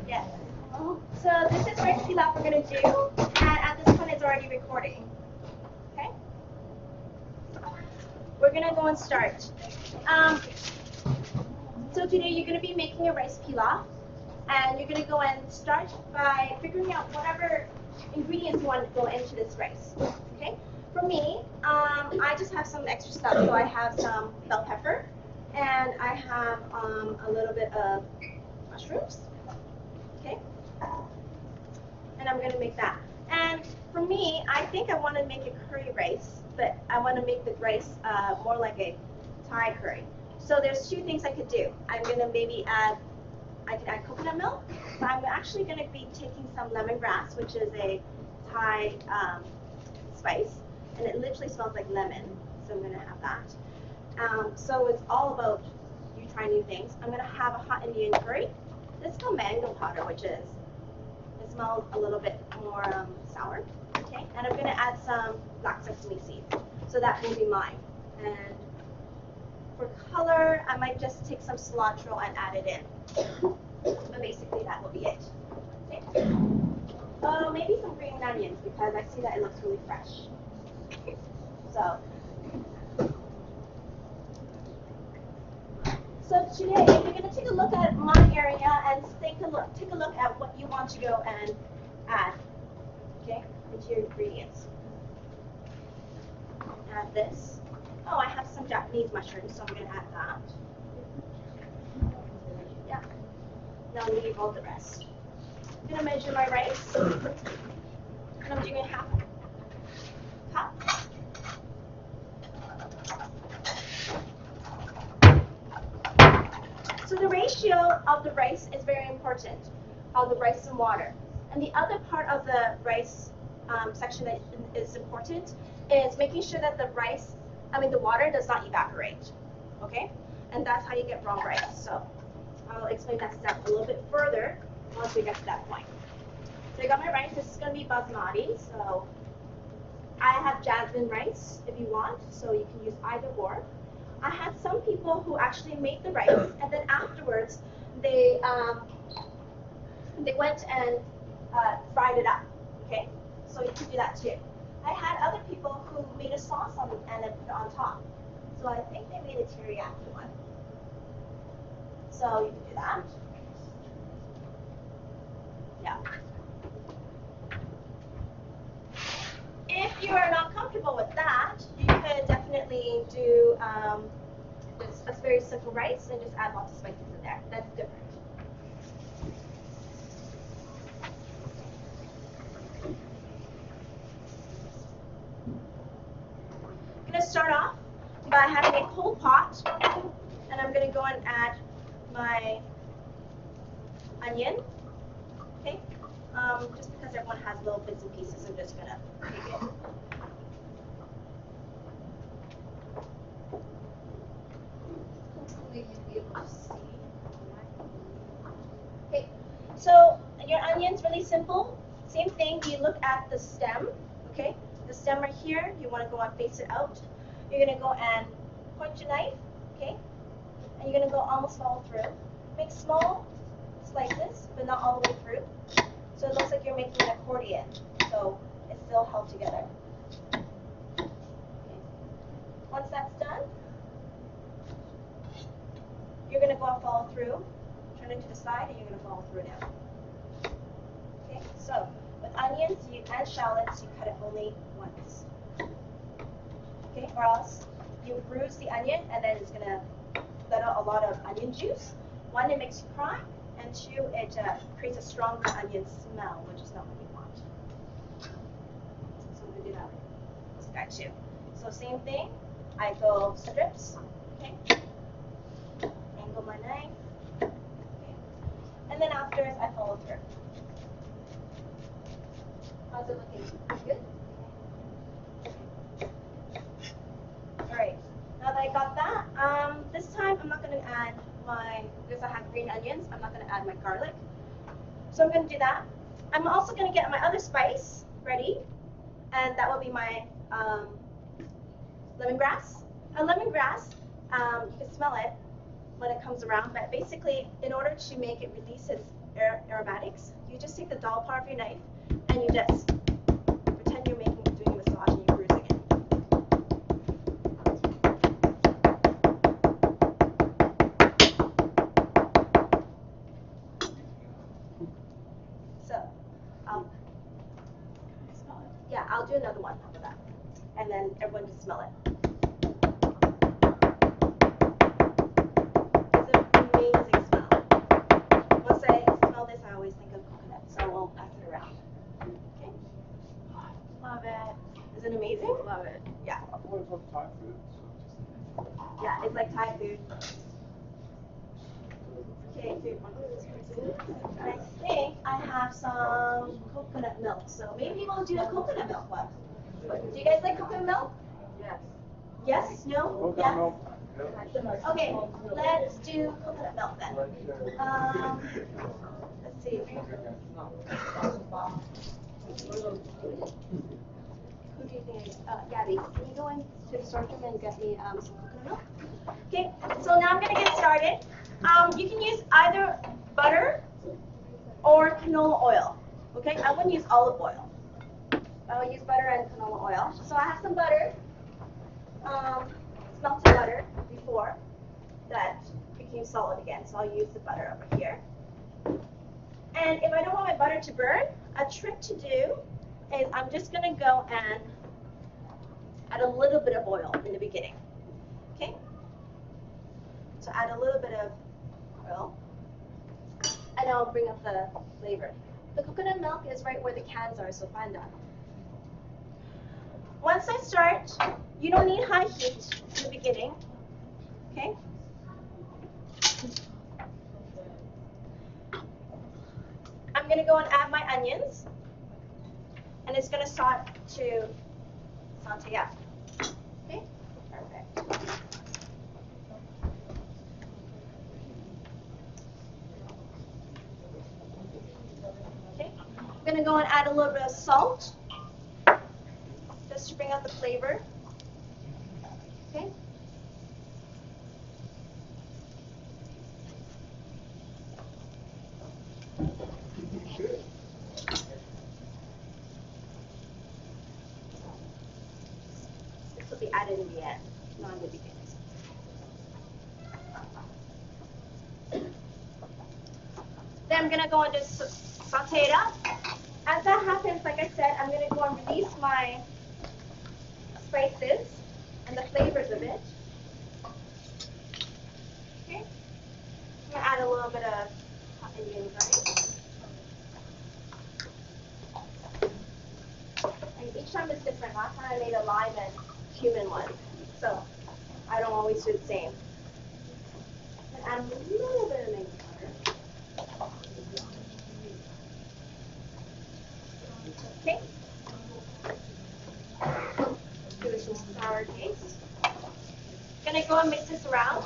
Yes. So this is rice pilaf we're going to do, and at this point it's already recording. Okay? We're going to go and start. So today you're going to be making a rice pilaf, and you're going to go and start by figuring out whatever ingredients you want to go into this rice. Okay? For me, I just have some extra stuff. So I have some bell pepper, and I have a little bit of mushrooms. Okay? And I'm going to make that. And for me, I think I want to make a curry rice, but I want to make the rice more like a Thai curry. So there's two things I could do. I'm going to maybe add, I could add coconut milk, but I'm actually going to be taking some lemongrass, which is a Thai spice, and it literally smells like lemon, so I'm going to have that. So it's all about you trying new things. I'm going to have a hot Indian curry. This is called mango powder, which is, it smells a little bit more sour. Okay, and I'm going to add some black sesame seeds. So that will be mine. And for color, I might just take some cilantro and add it in. But basically, that will be it. Okay. Maybe some green onions because I see that it looks really fresh. So today, you're going to take a look at my area and take a look at what you want to go and add, okay, into your ingredients. Add this. Oh, I have some Japanese mushrooms, so I'm going to add that. Yeah. Now leave all the rest. I'm going to measure my rice, and I'm doing a half cup. So the ratio of the rice is very important, of the rice and water. And the other part of the rice section that is important is making sure that the water does not evaporate, okay? And that's how you get brown rice. So I'll explain that step a little bit further once we get to that point. So I got my rice. This is going to be basmati. So I have jasmine rice if you want, so you can use either or. I had some people who actually made the rice, and then afterwards they went and fried it up. Okay, so you can do that too. I had other people who made a sauce on it and then put it on top. So I think they made a teriyaki one. So you can do that. Yeah. If you are not comfortable with that, you could definitely do just a very simple rice and just add lots of spices in there. That's different. I'm going to start off by having a cold pot, and I'm going to go and add my onion. Okay, just because everyone has little bits and pieces, I'm just going to take it. Hopefully you'll be able to see. Okay, so your onion's really simple. Same thing, you look at the stem, okay? The stem right here, you want to go and face it out. You're going to go and point your knife, okay? And you're going to go almost all through. Make small slices, but not all the way through. So it looks like you're making an accordion, so it's still held together. Okay. Once that's done, you're going to go and follow through. Turn it to the side, and you're going to follow through now. Okay, so with onions and shallots, you cut it only once. Okay, or else you bruise the onion, and then it's going to let out a lot of onion juice. One, it makes you cry, and two, it creates a stronger onion smell, which is not what you want. So I'm going to do that with this guy too. So same thing, I go strips, okay, angle my knife, okay, and then afterwards I follow through. How's it looking? Good? Alright, now that I got that, this time I'm not going to add because I have green onions, I'm not going to add my garlic. So I'm going to do that. I'm also going to get my other spice ready, and that will be my lemongrass. Lemongrass, you can smell it. when it comes around. But basically, in order to make it release its aromatics, you just take the dull part of your knife and you just pretend you're doing a massage and you're bruising it. So, yeah, I'll do another one after that, and then everyone just smell it. Love it. Isn't it amazing? Love it. Yeah. I thought it was Thai food. Yeah, it's like Thai food. Okay, I think I have some coconut milk, so maybe we'll do a coconut milk one. Do you guys like coconut milk? Yes. Yes? No? Coconut Yes? milk. Okay, let's do coconut milk then. Let's see. Who do you think? Gabby, can you go into the storage room and get me some coconut milk? Okay, so now I'm going to get started. You can use either butter or canola oil. Okay, I wouldn't use olive oil. I'll use butter and canola oil. So I have some butter, melted butter before that became solid again. So I'll use the butter over here. And if I don't want my butter to burn, a trick to do is I'm just going to go and add a little bit of oil in the beginning. Okay? So add a little bit of oil, and I'll bring up the flavor. The coconut milk is right where the cans are, so find that. Once I start, you don't need high heat in the beginning. Okay? I'm going to go and add my onions, and it's going to start to saute up. Okay? Perfect. Okay? I'm going to go and add a little bit of salt, just to bring out the flavor. Okay? This will be added in the end, not in the beginning. Then I'm going to go and just saute it up. As that happens, like I said, I'm going to go and release my spices and the flavors of it. Okay? I'm going to add a little bit of hot Indian curry. And each time is different. Last time I made a lime and cumin one, so I don't always do the same. And add a little bit of mango powder. Okay. Give it some sour taste. Gonna go and mix this around.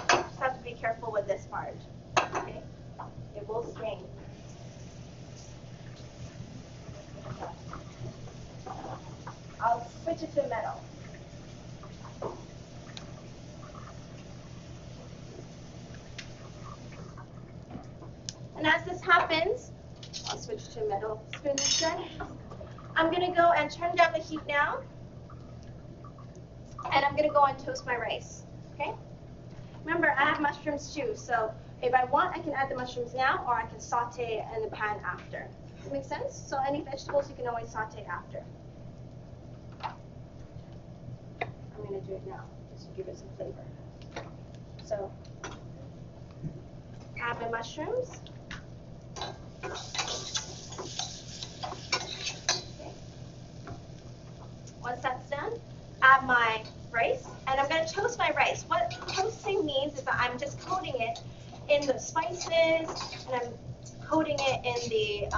Just have to be careful with this part. Okay. It will stain. I'll switch it to metal. And as this happens, I'll switch to a metal spoon instead. I'm going to go and turn down the heat now. And I'm going to go and toast my rice. Okay? Remember, I have mushrooms too, so if I want, I can add the mushrooms now, or I can saute in the pan after. Does that make sense? So any vegetables, you can always saute after. I'm going to do it now, just to give it some flavor. So, add my mushrooms. Okay. Once that's done, add my rice, and I'm going to toast my rice. What toasting means is that I'm just coating it in the spices, and I'm coating it in the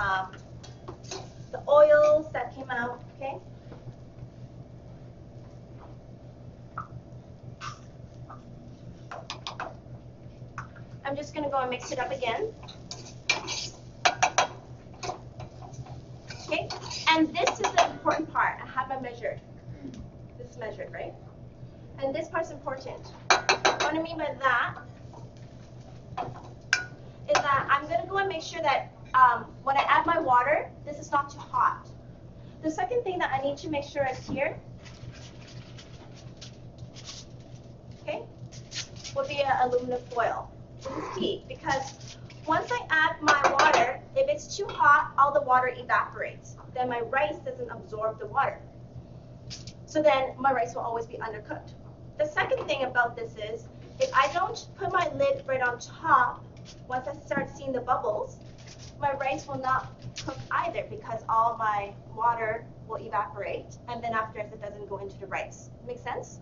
oils that came out. Okay. I'm just going to go and mix it up again. Okay, and this is the important part. I have it measured. is measured, right? And this part's important. What I mean by that is that I'm going to go and make sure that when I add my water, this is not too hot. The second thing that I need to make sure is here, okay, would be an aluminum foil. This is key because once I add my water, if it's too hot, all the water evaporates. Then my rice doesn't absorb the water. So then my rice will always be undercooked. The second thing about this is, if I don't put my lid right on top, once I start seeing the bubbles, my rice will not cook either because all my water will evaporate, and then after it doesn't go into the rice. Make sense?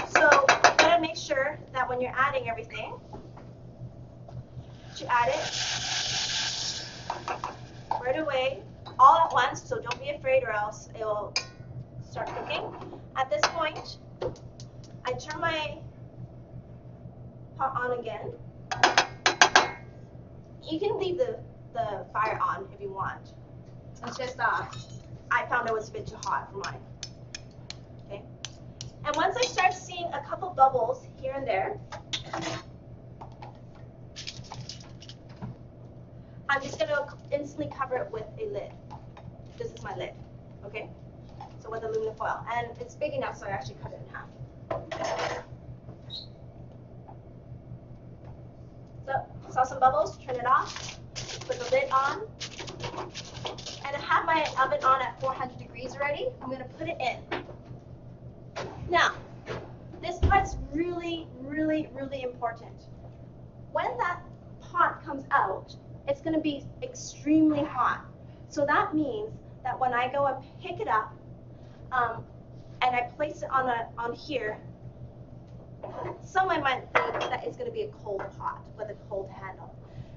So you gotta make sure that when you're adding everything, to add it right away, all at once, so don't be afraid or else it will start cooking. At this point, I turn my pot on again. You can leave the fire on if you want. It's just I found it was a bit too hot for mine. Okay. And once I start seeing a couple bubbles here and there, I'm just gonna instantly cover it with a lid. This is my lid. Okay. So with aluminum foil, and it's big enough, so I actually cut it in half. So, saw some bubbles, turn it off, put the lid on, and I have my oven on at 400 degrees already. I'm going to put it in. Now, this part's really, really, really important. When that pot comes out, it's going to be extremely hot. So that means that when I go and pick it up, and I place it on here, someone might think that it's going to be a cold pot with a cold handle.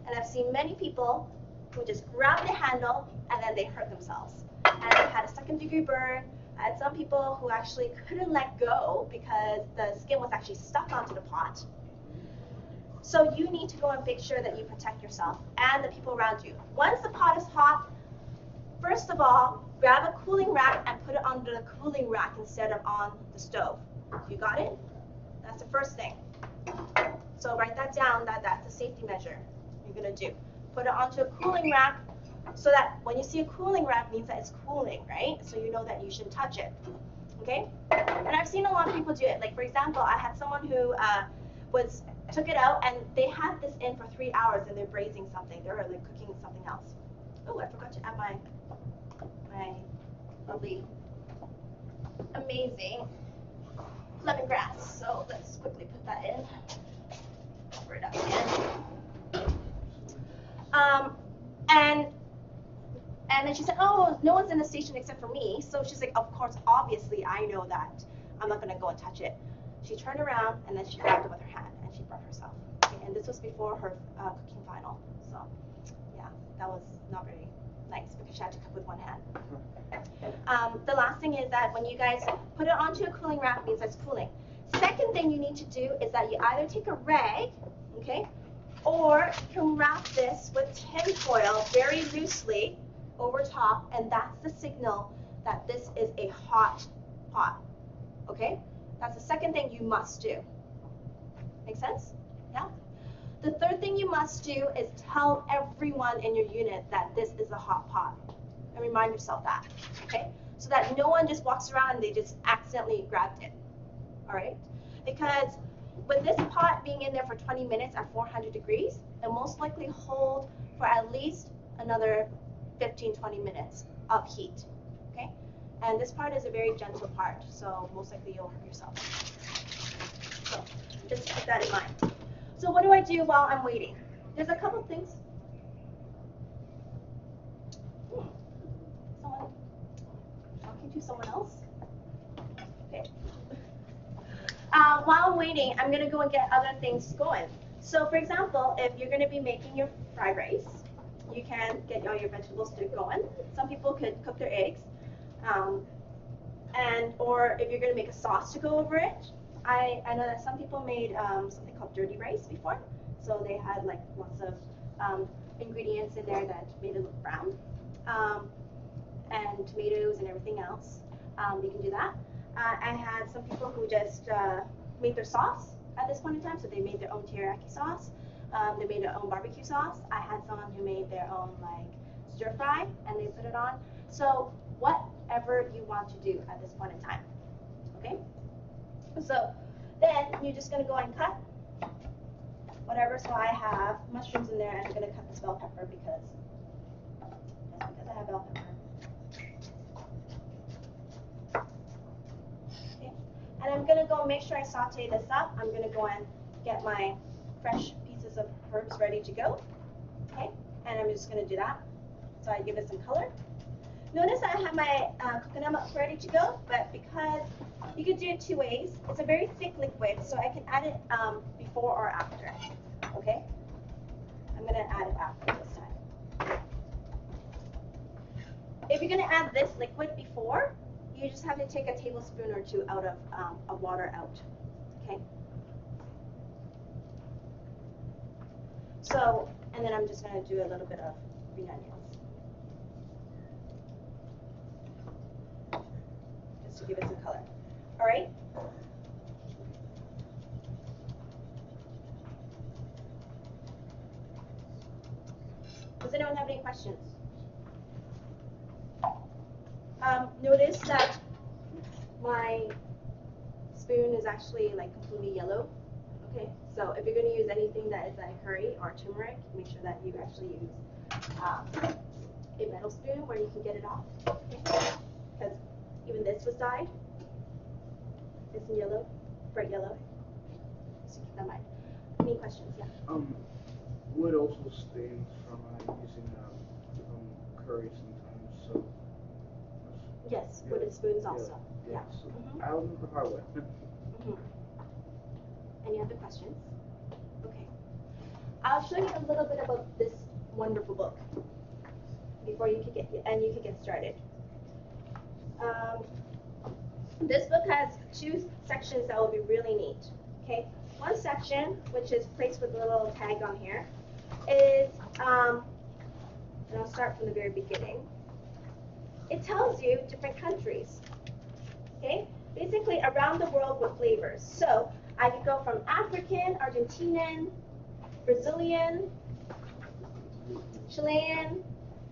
And I've seen many people who just grab the handle and then they hurt themselves. And they had a second-degree burn. I had some people who actually couldn't let go because the skin was actually stuck onto the pot. So you need to go and make sure that you protect yourself and the people around you. Once the pot is hot, first of all, grab a cooling rack and put it under the cooling rack instead of on the stove. You got it? That's the first thing. So write that down, that's a safety measure you're going to do. Put it onto a cooling rack so that when you see a cooling rack, it means that it's cooling, right? So you know that you shouldn't touch it. Okay? And I've seen a lot of people do it. Like, for example, I had someone who took it out and they had this in for 3 hours and they're braising something. They're like cooking something else. Oh, I forgot to add my lovely, amazing lemongrass. So let's quickly put that in. Cover it up again. And then she said, oh, no one's in the station except for me. So she's like, of course, obviously, I know that. I'm not going to go and touch it. She turned around, and then she grabbed it with her hand, and she burned herself. Okay, and this was before her cooking final. So, yeah, that was not very nice because she had to cook with one hand. The last thing is that when you guys put it onto a cooling rack, it means it's cooling. Second thing you need to do is that you either take a rag, okay, or you can wrap this with tin foil very loosely over top, and that's the signal that this is a hot pot, okay? That's the second thing you must do. Make sense? Yeah? The third thing you must do is tell everyone in your unit that this is a hot pot, and remind yourself that, okay? So that no one just walks around and they just accidentally grabbed it, all right? Because with this pot being in there for 20 minutes at 400 degrees, it'll most likely hold for at least another 15-20 minutes of heat, okay? And this part is a very gentle part, so most likely you'll hurt yourself. So just keep that in mind. So what do I do while I'm waiting? There's a couple things. Someone talking to someone else? Okay. While I'm waiting, I'm going to go and get other things going. So for example, if you're going to be making your fried rice, you can get all your vegetables to going. Some people could cook their eggs. Or if you're going to make a sauce to go over it, I know that some people made something called dirty rice before. So they had like lots of ingredients in there that made it look brown. And tomatoes and everything else. You can do that. I had some people who just made their sauce at this point in time, so they made their own teriyaki sauce. They made their own barbecue sauce. I had someone who made their own like stir fry and they put it on. So whatever you want to do at this point in time. Okay? So then you're just gonna go and cut whatever. So I have mushrooms in there and I'm gonna cut this bell pepper because I have bell pepper. Okay. And I'm gonna go make sure I saute this up. I'm gonna go and get my fresh pieces of herbs ready to go. Okay, and I'm just gonna do that. So I give it some color. Notice I have my coconut milk ready to go, but because you could do it two ways. It's a very thick liquid, so I can add it before or after. Okay, I'm gonna add it after this time. If you're gonna add this liquid before, you just have to take a tablespoon or two out of water out. Okay. So, and then I'm just going to do a little bit of green onions. Just to give it some color. All right? Does anyone have any questions? Notice that my spoon is actually like completely yellow. Okay, so if you're going to use anything that is like curry or turmeric, make sure that you actually use a metal spoon where you can get it off. Okay, because even this was dyed. It's in yellow, bright yellow. So keep that in mind. Any questions? Yeah. Wood also stains from using curry sometimes, so. Yes, wooden spoons also. Yeah. So I don't know how it went. Any other questions? Okay. I'll show you a little bit about this wonderful book before you could get started. This book has two sections that will be really neat. Okay. One section, which is placed with a little tag on here, is and I'll start from the very beginning. It tells you different countries. Okay. Basically around the world with flavors. So I could go from African, Argentinian, Brazilian, Chilean,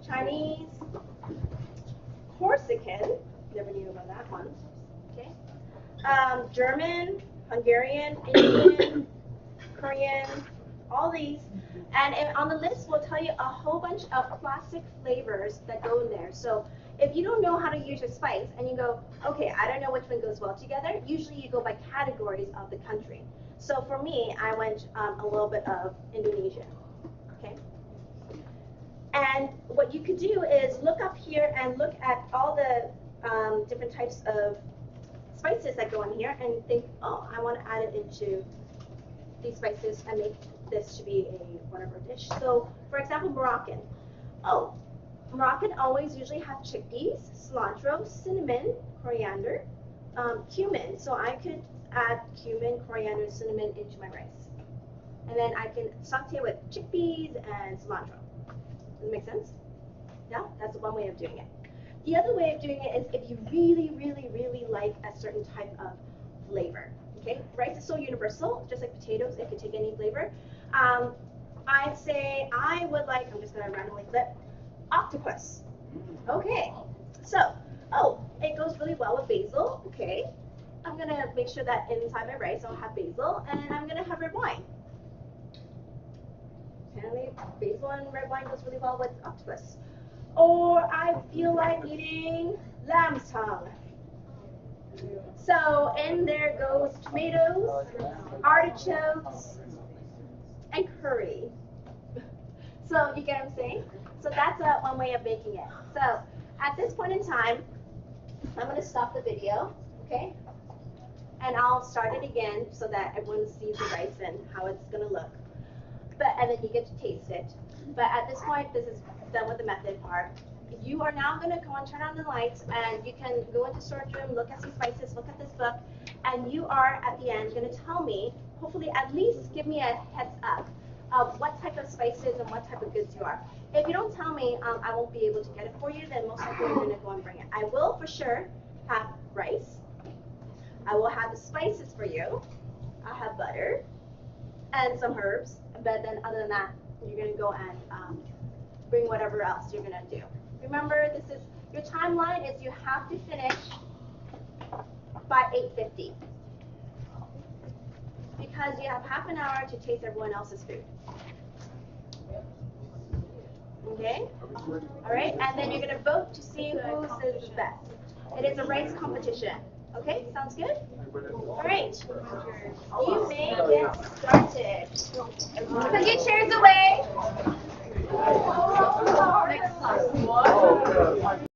Chinese, Corsican, never knew about that one, okay? German, Hungarian, Indian, Korean, all these. And on the list will tell you a whole bunch of classic flavors that go in there. So if you don't know how to use your spice and you go, okay, I don't know which one goes well together, usually you go by categories of the country. So for me, I went a little bit of Indonesian, okay? And what you could do is look up here and look at all the different types of spices that go in here and think, oh, I want to add it into these spices and make this to be a whatever dish. So for example, Moroccan. Oh, Moroccan always usually have chickpeas, cilantro, cinnamon, coriander, cumin. So I could add cumin, coriander, cinnamon into my rice. And then I can saute with chickpeas and cilantro. Does it make sense? Yeah, that's one way of doing it. The other way of doing it is if you really, really, really like a certain type of flavor. Okay, rice is so universal, just like potatoes, it could take any flavor. I'd say I would like, I'm just going to randomly flip, octopus. Okay, so, oh, it goes really well with basil. Okay, I'm going to make sure that inside my rice I'll have basil, and I'm going to have red wine. Apparently, basil and red wine goes really well with octopus. Or I feel like eating lamb's tongue. So in there goes tomatoes, artichokes, and curry. So you get what I'm saying? So that's one way of making it. So at this point in time, I'm going to stop the video, okay? And I'll start it again so that everyone sees the rice and how it's going to look. And then you get to taste it. But at this point, this is done with the method part. You are now going to go and turn on the lights, and you can go into storage room, look at some spices, look at this book, and you are at the end going to tell me, hopefully at least give me a heads up of what type of spices and what type of goods you are. If you don't tell me, I won't be able to get it for you, then most likely I'm going to go and bring it. I will for sure have rice, I will have the spices for you. I have butter and some herbs. But then other than that, you're gonna go and bring whatever else you're gonna do. Remember, this is your timeline is you have to finish by 8:50 because you have half an hour to taste everyone else's food. Okay? All right, and then you're gonna vote to see who says the best. It is a rice competition. Okay, sounds good? All right, you may get started. Put your chairs away. Next slide.